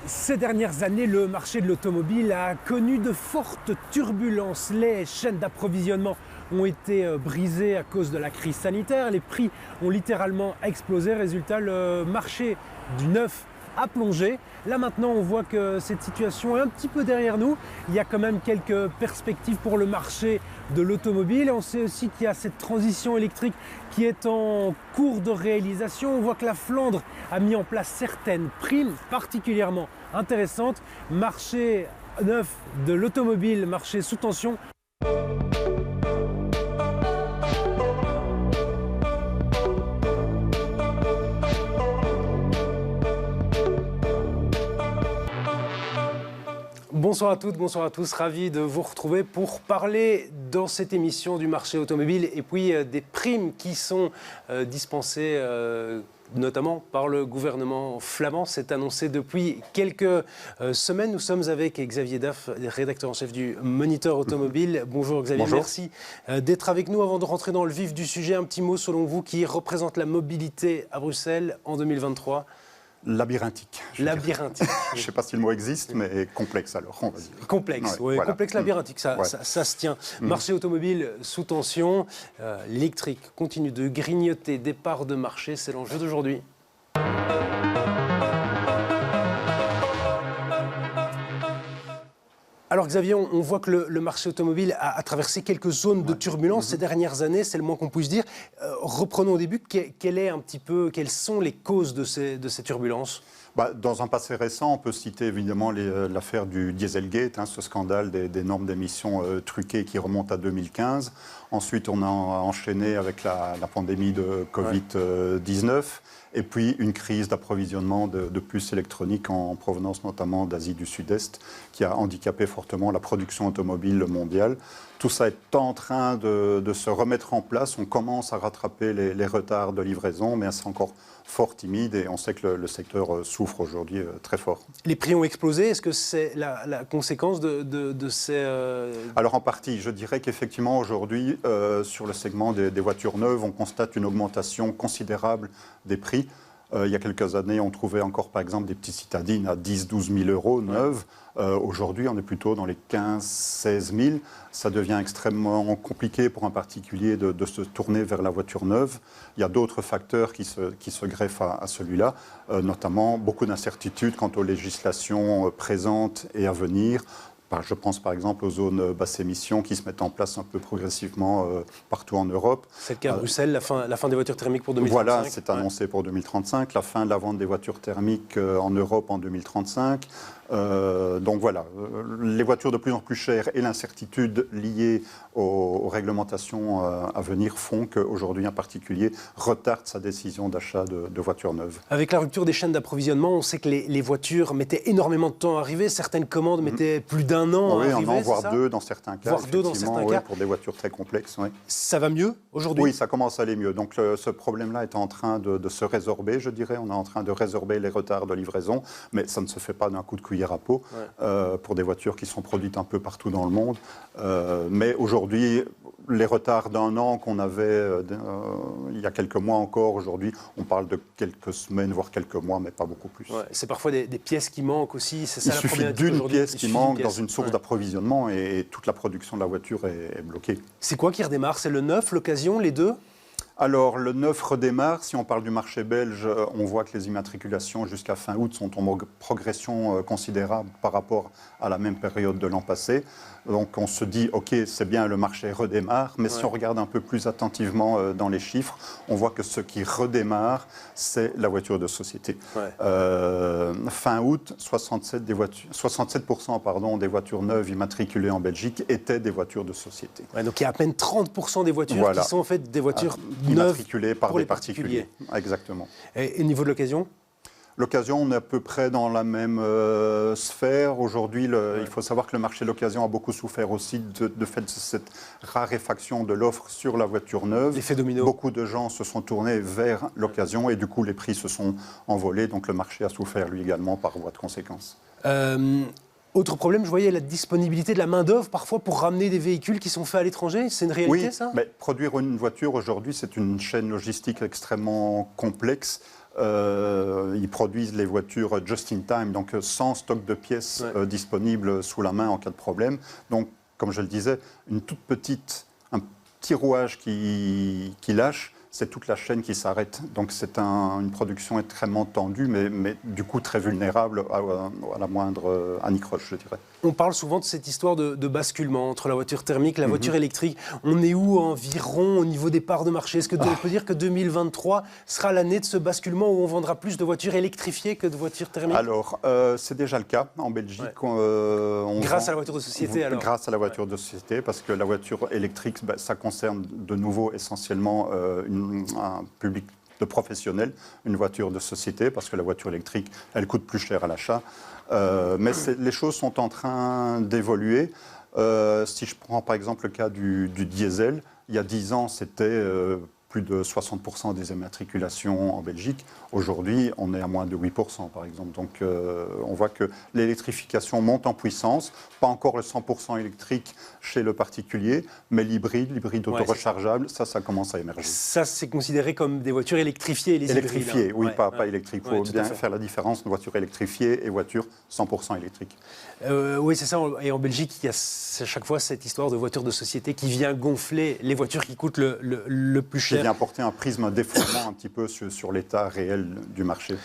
Ces dernières années, le marché de l'automobile a connu de fortes turbulences. Les chaînes d'approvisionnement ont été brisées à cause de la crise sanitaire. Les prix ont littéralement explosé. Résultat, le marché du neuf a plongé. Là maintenant, on voit que cette situation est un petit peu derrière nous. Il y a quand même quelques perspectives pour le marché de l'automobile. Et on sait aussi qu'il y a cette transition électrique qui est en cours de réalisation. On voit que la Flandre a mis en place certaines primes particulièrement intéressantes. Marché neuf de l'automobile, marché sous tension. Bonsoir à toutes, bonsoir à tous, ravi de vous retrouver pour parler dans cette émission du marché automobile et puis des primes qui sont dispensées notamment par le gouvernement flamand. C'est annoncé depuis quelques semaines. Nous sommes avec Xavier Daff, rédacteur en chef du Moniteur Automobile. Bonjour Xavier, bonjour. Merci d'être avec nous. Avant de rentrer dans le vif du sujet, un petit mot selon vous qui représente la mobilité à Bruxelles en 2023 ? Labyrinthique. Labyrinthique. Je ne sais pas si le mot existe, mais complexe alors, on va dire. Complexe, oui, voilà. Complexe labyrinthique, ça se tient. Marché automobile sous tension, l'électrique continue de grignoter des parts de marché, c'est l'enjeu d'aujourd'hui. Alors Xavier, on voit que le marché automobile a traversé quelques zones de turbulence ces dernières années, c'est le moins qu'on puisse dire. Reprenons au début, quelles sont les causes de ces turbulences ? Dans un passé récent, on peut citer évidemment l'affaire du Dieselgate, ce scandale des normes d'émissions truquées qui remonte à 2015. Ensuite, on a enchaîné avec la pandémie de Covid-19. Et puis une crise d'approvisionnement de puces électroniques en provenance notamment d'Asie du Sud-Est qui a handicapé fortement la production automobile mondiale. Tout ça est en train de se remettre en place. On commence à rattraper les retards de livraison, mais c'est encore fort timide et on sait que le secteur souffre aujourd'hui très fort. Les prix ont explosé. Est-ce que c'est la conséquence de ces... Alors en partie, je dirais qu'effectivement aujourd'hui, sur le segment des voitures neuves, on constate une augmentation considérable des prix. Il y a quelques années, on trouvait encore par exemple des petites citadines à 10-12 000 euros neuves. Aujourd'hui, on est plutôt dans les 15-16 000. Ça devient extrêmement compliqué pour un particulier de se tourner vers la voiture neuve. Il y a d'autres facteurs qui se greffent à celui-là, notamment beaucoup d'incertitudes quant aux législations présentes et à venir. Je pense par exemple aux zones basse émission qui se mettent en place un peu progressivement partout en Europe. C'est le cas à Bruxelles, la fin des voitures thermiques pour 2035. Voilà, c'est annoncé pour 2035, la fin de la vente des voitures thermiques en Europe en 2035. Donc voilà, les voitures de plus en plus chères et l'incertitude liée aux réglementations à venir font qu'aujourd'hui un particulier retarde sa décision d'achat de voitures neuves. Avec la rupture des chaînes d'approvisionnement, on sait que les voitures mettaient énormément de temps à arriver. Certaines commandes mettaient plus d'un an à arriver. Oui, un an, voire deux dans certains cas. Voire deux dans certains cas. Pour des voitures très complexes. Oui. Ça va mieux aujourd'hui ? Oui, ça commence à aller mieux. Donc ce problème-là est en train de se résorber, je dirais. On est en train de résorber les retards de livraison, mais ça ne se fait pas d'un coup de cuillère à peau pour des voitures qui sont produites un peu partout dans le monde. Mais aujourd'hui, les retards d'un an qu'on avait il y a quelques mois encore, aujourd'hui, on parle de quelques semaines, voire quelques mois, mais pas beaucoup plus. Ouais, c'est parfois des pièces qui manquent aussi. C'est ça, il suffit d'une pièce qui manque dans une source d'approvisionnement et toute la production de la voiture est bloquée. C'est quoi qui redémarre ? C'est le neuf, l'occasion, les deux ? Alors, le neuf redémarre. Si on parle du marché belge, on voit que les immatriculations jusqu'à fin août sont en progression considérable par rapport à la même période de l'an passé. Donc, on se dit, OK, c'est bien, le marché redémarre. Mais si on regarde un peu plus attentivement dans les chiffres, on voit que ce qui redémarre, c'est la voiture de société. Fin août, 67% des voitures neuves immatriculées en Belgique étaient des voitures de société. Donc, il y a à peine 30% des voitures qui sont en fait des voitures immatriculées par des particuliers. Exactement. Et au niveau de l'occasion ? L'occasion, on est à peu près dans la même sphère. Aujourd'hui, il faut savoir que le marché de l'occasion a beaucoup souffert aussi de fait de cette raréfaction de l'offre sur la voiture neuve. L'effet domino. Beaucoup de gens se sont tournés vers l'occasion et du coup, les prix se sont envolés. Donc le marché a souffert lui également par voie de conséquence. Autre problème, je voyais la disponibilité de la main-d'œuvre parfois pour ramener des véhicules qui sont faits à l'étranger. C'est une réalité, ça ? Oui, mais produire une voiture aujourd'hui, c'est une chaîne logistique extrêmement complexe. Ils produisent les voitures just in time, donc sans stock de pièces disponibles sous la main en cas de problème. Donc, comme je le disais, un petit rouage qui lâche, c'est toute la chaîne qui s'arrête. Donc c'est une production extrêmement tendue, mais du coup très vulnérable à la moindre anicroche, je dirais. On parle souvent de cette histoire de basculement entre la voiture thermique et la voiture électrique. On est où environ au niveau des parts de marché? Est-ce qu'on peut dire que 2023 sera l'année de ce basculement où on vendra plus de voitures électrifiées que de voitures thermiques? Alors, c'est déjà le cas en Belgique. Grâce à la voiture de société alors? Grâce à la voiture de société, parce que la voiture électrique, ça concerne de nouveau essentiellement un public de professionnels, une voiture de société, parce que la voiture électrique, elle coûte plus cher à l'achat. Mais les choses sont en train d'évoluer. Si je prends par exemple le cas du diesel, il y a 10 ans, c'était plus de 60% des immatriculations en Belgique. Aujourd'hui, on est à moins de 8%, par exemple. Donc, on voit que l'électrification monte en puissance. Pas encore le 100% électrique chez le particulier, mais l'hybride auto-rechargeable, ça commence à émerger. Ça, c'est considéré comme des voitures électrifiées, les électrifiées, hybrides, oui, pas électriques. Il faut bien faire la différence entre voiture électrifiée et voiture 100% électrique. Oui, c'est ça. Et en Belgique, il y a à chaque fois cette histoire de voiture de société qui vient gonfler les voitures qui coûtent le plus cher. Qui vient porter un prisme d'effondrement un petit peu sur l'état réel du marché.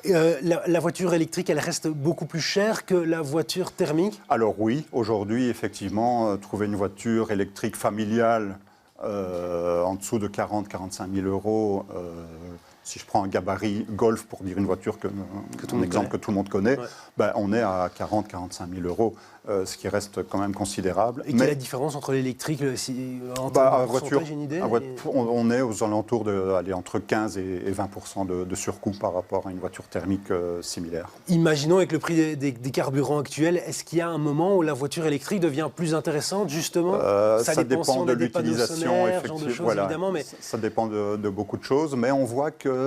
La voiture électrique, elle reste beaucoup plus chère que la voiture thermique? Alors oui, aujourd'hui, effectivement, trouver une voiture électrique familiale en dessous de 40-45 000 euros, si je prends un gabarit Golf, pour dire une voiture que tout le monde connaît, on est à 40-45 000 euros, ce qui reste quand même considérable. Et quelle est la différence entre l'électrique en termes de pourcentage, j'ai une idée? On est aux alentours entre 15 et 20% de surcoût par rapport à une voiture thermique similaire. Imaginons avec le prix des carburants actuels, est-ce qu'il y a un moment où la voiture électrique devient plus intéressante, justement? Ça dépend de l'utilisation, effectivement. Évidemment, mais... Ça dépend de beaucoup de choses, mais on voit que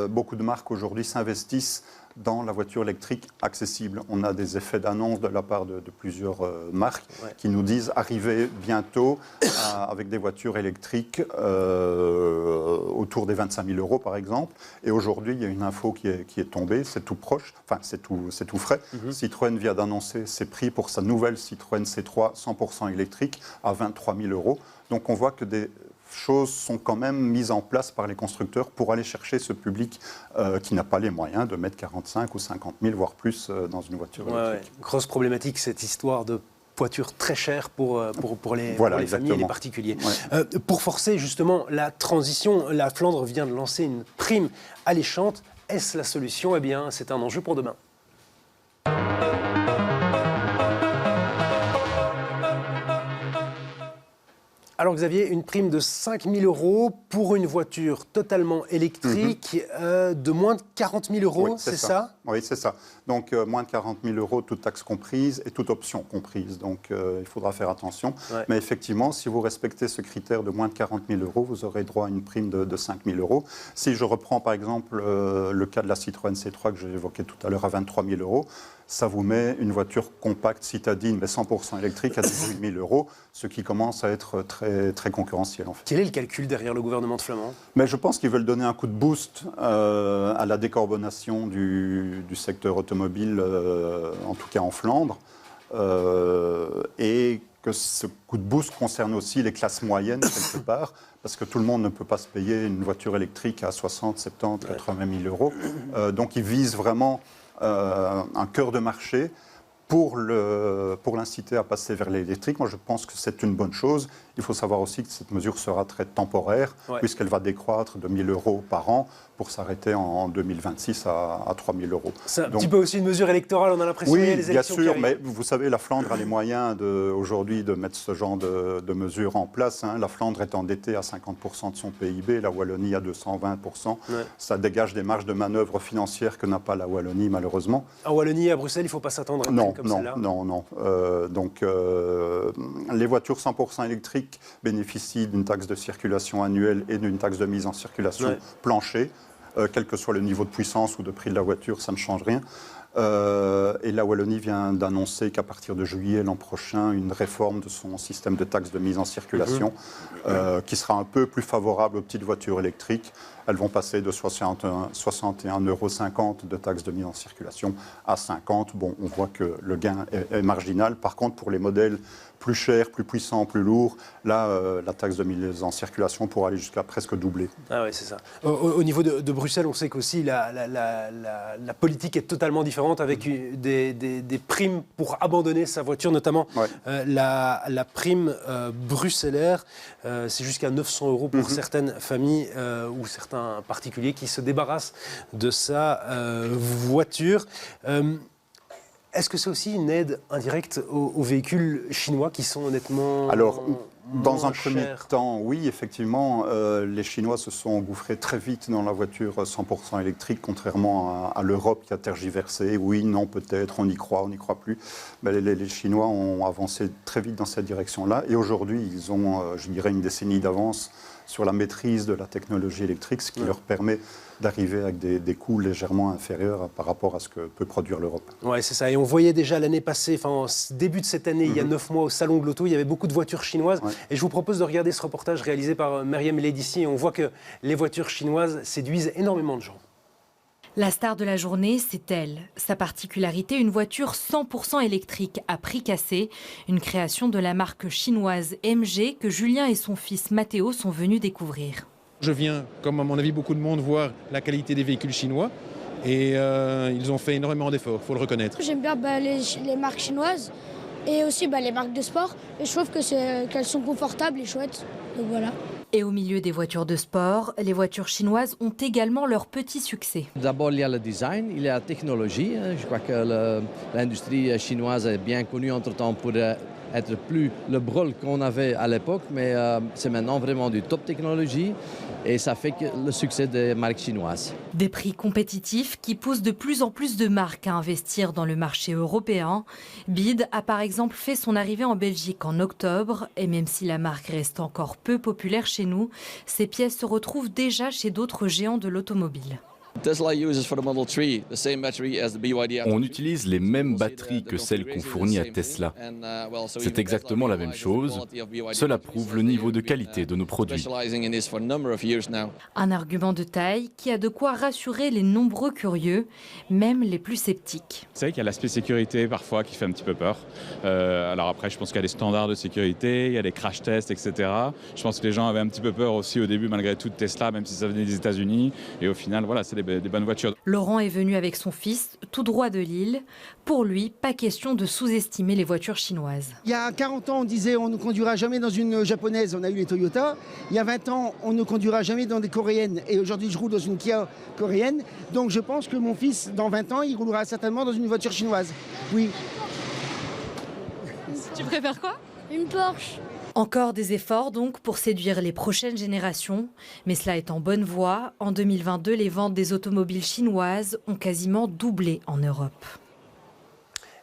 beaucoup de marques aujourd'hui s'investissent dans la voiture électrique accessible. On a des effets d'annonce de la part de plusieurs marques qui nous disent arriver bientôt avec des voitures électriques autour des 25 000 euros par exemple. Et aujourd'hui, il y a une info qui est tombée, c'est tout proche, enfin c'est tout frais. Citroën vient d'annoncer ses prix pour sa nouvelle Citroën C3 100% électrique à 23 000 euros. Donc on voit que des choses sont quand même mises en place par les constructeurs pour aller chercher ce public qui n'a pas les moyens de mettre 45 ou 50 000, voire plus, dans une voiture électrique. Grosse problématique, cette histoire de voitures très chères pour les familles et les particuliers. Pour forcer justement la transition, la Flandre vient de lancer une prime alléchante. Est-ce la solution? Eh bien, c'est un enjeu pour demain. Alors Xavier, une prime de 5 000 euros pour une voiture totalement électrique de moins de 40 000 euros, c'est ça? Oui, c'est ça. Donc moins de 40 000 euros, toute taxe comprise et toute option comprise. Donc il faudra faire attention. Mais effectivement, si vous respectez ce critère de moins de 40 000 euros, vous aurez droit à une prime de 5 000 euros. Si je reprends par exemple le cas de la Citroën C3 que j'ai évoqué tout à l'heure à 23 000 euros, ça vous met une voiture compacte citadine, mais 100% électrique à 18 000 euros, ce qui commence à être très, très concurrentiel en fait. Quel est le calcul derrière le gouvernement de Flamand? Mais je pense qu'ils veulent donner un coup de boost à la décarbonation du secteur automobile, en tout cas en Flandre, et que ce coup de boost concerne aussi les classes moyennes quelque part, parce que tout le monde ne peut pas se payer une voiture électrique à 60, 70, 80 000 euros. Donc ils visent vraiment un cœur de marché pour l'inciter à passer vers l'électrique. Moi, je pense que c'est une bonne chose. Il faut savoir aussi que cette mesure sera très temporaire, puisqu'elle va décroître de 1 000 euros par an pour s'arrêter en 2026 à 3 000 euros. C'est un petit peu aussi une mesure électorale, on a l'impression. Oui, les élections bien sûr, mais vous savez, la Flandre a les moyens aujourd'hui de mettre ce genre de mesures en place. La Flandre est endettée à 50% de son PIB, la Wallonie à 220%. Ça dégage des marges de manœuvre financières que n'a pas la Wallonie, malheureusement. En Wallonie et à Bruxelles, il ne faut pas s'attendre à une comme celle-là. Non. Donc, les voitures 100% électriques bénéficient d'une taxe de circulation annuelle et d'une taxe de mise en circulation plancher. Quel que soit le niveau de puissance ou de prix de la voiture, ça ne change rien. Et la Wallonie vient d'annoncer qu'à partir de juillet l'an prochain, une réforme de son système de taxes de mise en circulation qui sera un peu plus favorable aux petites voitures électriques. elles vont passer de 61,50 € de taxe de mise en circulation à 50. Bon, on voit que le gain est marginal. Par contre, pour les modèles plus chers, plus puissants, plus lourds, là, la taxe de mise en circulation pourra aller jusqu'à presque doubler. Ah oui, c'est ça. Au niveau de Bruxelles, on sait qu'aussi la politique est totalement différente avec des primes pour abandonner sa voiture, notamment la prime bruxellaire. C'est jusqu'à 900 € pour certaines familles ou certains particuliers qui se débarrassent de sa voiture. Est-ce que c'est aussi une aide indirecte aux véhicules chinois qui sont honnêtement dans un premier temps, oui, effectivement, les Chinois se sont engouffrés très vite dans la voiture 100% électrique, contrairement à l'Europe qui a tergiversé. Oui, non, peut-être, on y croit, on n'y croit plus. Mais les Chinois ont avancé très vite dans cette direction-là. Et aujourd'hui, ils ont, je dirais, une décennie d'avance sur la maîtrise de la technologie électrique, ce qui leur permet d'arriver avec des coûts légèrement inférieurs par rapport à ce que peut produire l'Europe. Oui, c'est ça. Et on voyait déjà l'année passée, en début de cette année, il y a 9 mois, au Salon de l'Auto, il y avait beaucoup de voitures chinoises. Et je vous propose de regarder ce reportage réalisé par Myriam Ledici. Et on voit que les voitures chinoises séduisent énormément de gens. La star de la journée, c'est elle. Sa particularité, une voiture 100% électrique à prix cassé. Une création de la marque chinoise MG que Julien et son fils Mathéo sont venus découvrir. Je viens, comme à mon avis beaucoup de monde, voir la qualité des véhicules chinois. Et ils ont fait énormément d'efforts, il faut le reconnaître. J'aime bien les marques chinoises et aussi les marques de sport. Et je trouve qu'elles sont confortables et chouettes. Donc voilà. Et au milieu des voitures de sport, les voitures chinoises ont également leur petit succès. D'abord, il y a le design, il y a la technologie. Je crois que l'industrie chinoise est bien connue entre-temps pour être plus le brol qu'on avait à l'époque, mais c'est maintenant vraiment du top technologie et ça fait que le succès des marques chinoises. Des prix compétitifs qui poussent de plus en plus de marques à investir dans le marché européen. BYD a par exemple fait son arrivée en Belgique en octobre et même si la marque reste encore peu populaire chez nous, ses pièces se retrouvent déjà chez d'autres géants de l'automobile. On utilise les mêmes batteries que celles qu'on fournit à Tesla. C'est exactement la même chose. Cela prouve le niveau de qualité de nos produits. Un argument de taille qui a de quoi rassurer les nombreux curieux, même les plus sceptiques. C'est vrai qu'il y a l'aspect sécurité parfois qui fait un petit peu peur. Alors après, je pense qu'il y a des standards de sécurité, il y a des crash tests, etc. Je pense que les gens avaient un petit peu peur aussi au début, malgré tout, de Tesla, même si ça venait des États-Unis. Et au final, voilà, c'est des bonnes voitures. Laurent est venu avec son fils, tout droit de Lille. Pour lui, pas question de sous-estimer les voitures chinoises. Il y a 40 ans, on disait on ne conduira jamais dans une japonaise, on a eu les Toyota. Il y a 20 ans, on ne conduira jamais dans des coréennes. Et aujourd'hui, je roule dans une Kia coréenne. Donc je pense que mon fils, dans 20 ans, il roulera certainement dans une voiture chinoise. Oui. Tu préfères quoi? Une Porsche. Encore des efforts donc pour séduire les prochaines générations, mais cela est en bonne voie. En 2022, les ventes des automobiles chinoises ont quasiment doublé en Europe.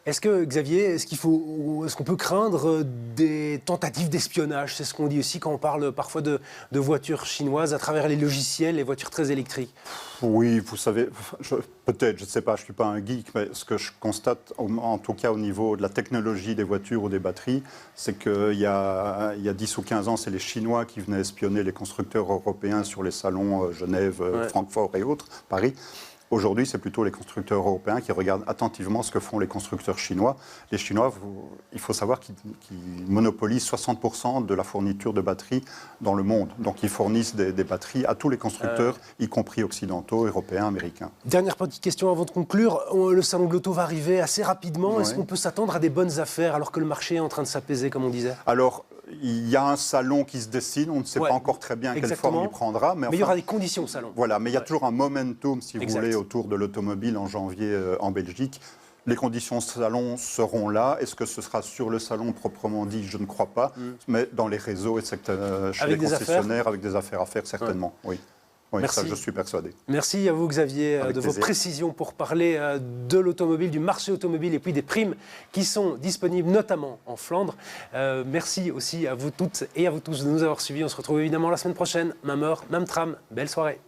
Est-ce que, Xavier, est-ce qu'on peut craindre des tentatives d'espionnage? C'est ce qu'on dit aussi quand on parle parfois de voitures chinoises à travers les logiciels, les voitures très électriques. Oui, vous savez, peut-être, je ne sais pas, je ne suis pas un geek, mais ce que je constate, en tout cas au niveau de la technologie des voitures ou des batteries, c'est qu'il y a 10 ou 15 ans, c'est les Chinois qui venaient espionner les constructeurs européens sur les salons Genève, Francfort et autres, Paris. Aujourd'hui, c'est plutôt les constructeurs européens qui regardent attentivement ce que font les constructeurs chinois. Les Chinois, il faut savoir qu'ils monopolisent 60% de la fourniture de batteries dans le monde. Donc ils fournissent des batteries à tous les constructeurs, y compris occidentaux, européens, américains. Dernière petite question avant de conclure. Le salon de l'auto va arriver assez rapidement. Est-ce qu'on peut s'attendre à des bonnes affaires alors que le marché est en train de s'apaiser, comme on disait? Alors, il y a un salon qui se dessine, on ne sait pas encore très bien quelle forme il prendra. Mais il y aura des conditions au salon. Voilà, mais il y a toujours un momentum, si vous voulez, autour de l'automobile en janvier en Belgique. Les conditions salon seront là. Est-ce que ce sera sur le salon proprement dit? Je ne crois pas. Mais dans les réseaux et chez les concessionnaires, avec des affaires à faire, certainement, oui. Oui, merci. Ça, je suis persuadé. Merci à vous, Xavier, avec de plaisir. vos précisions pour parler de l'automobile, du marché automobile et puis des primes qui sont disponibles, notamment en Flandre. Merci aussi à vous toutes et à vous tous de nous avoir suivis. On se retrouve évidemment la semaine prochaine. Même heure, même tram. Belle soirée.